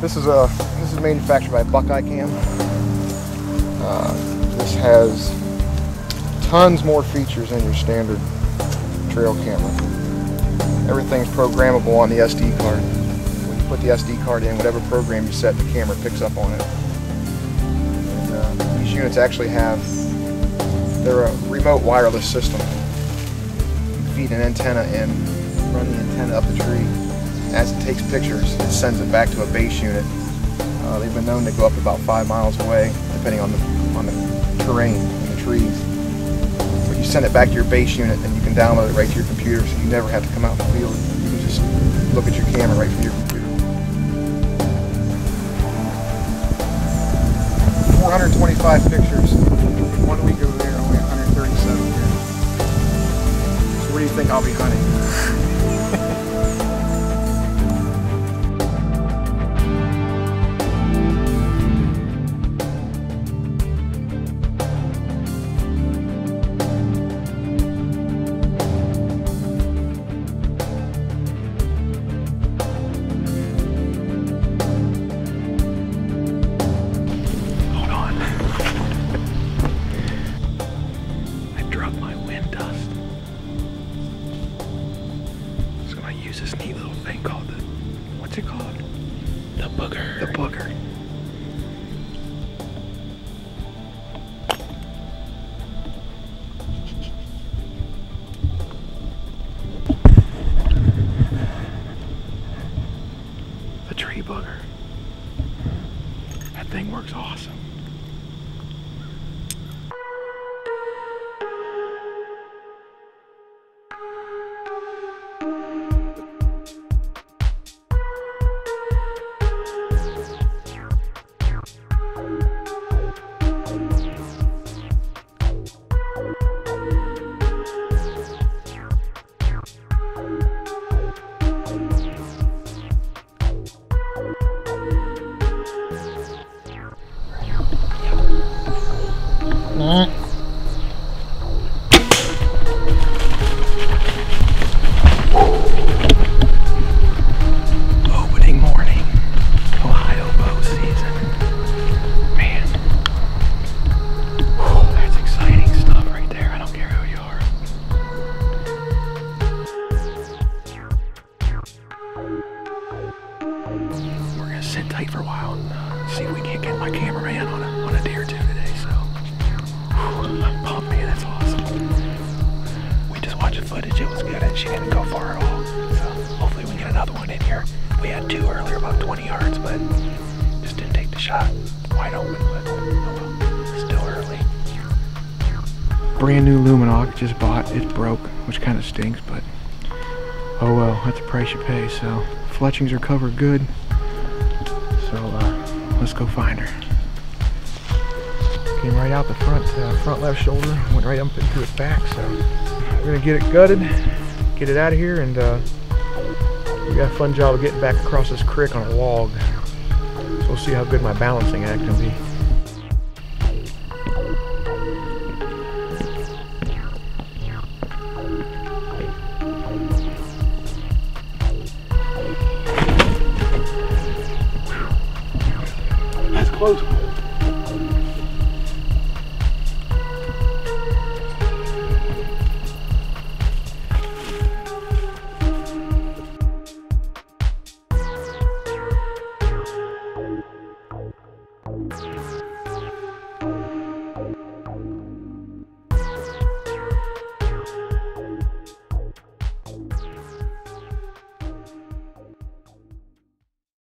This is manufactured by Buckeye Cam. This has tons more features than your standard trail camera. Everything's programmable on the SD card. When you put the SD card in, whatever program you set, the camera picks up on it. And, these units actually they're a remote wireless system. You feed an antenna in, run the antenna up the tree. As it takes pictures, it sends it back to a base unit. They've been known to go up about 5 miles away, depending on the terrain and the trees. But you send it back to your base unit, and you can download it right to your computer, so you never have to come out in the field. You can just look at your camera right from your computer. 425 pictures. 1 week over there, only 137 here. So where do you think I'll be hunting? This neat little thing called what's it called? The booger. The booger. The tree booger. That thing works awesome. Opening morning, Ohio bow season. Man, that's exciting stuff right there. I don't care who you are. We're gonna sit tight for a while and see if we can't get my cameraman on a day or two today. So I'm pumped, man. That's awesome. We just watched the footage. It was good, and she didn't go far at all. So hopefully we can get another one in here. We had 2 earlier, about 20 yards, but just didn't take the shot. Wide open, but oh well. Still early. Brand new Lumenok, just bought. It's broke, which kind of stinks, but oh well. That's the price you pay. So fletchings are covered good. So let's go find her. Came right out the front left shoulder, went right up into its back. So we're gonna get it gutted, get it out of here, and we got a fun job of getting back across this creek on a log. So we'll see how good my balancing act can be. That's close.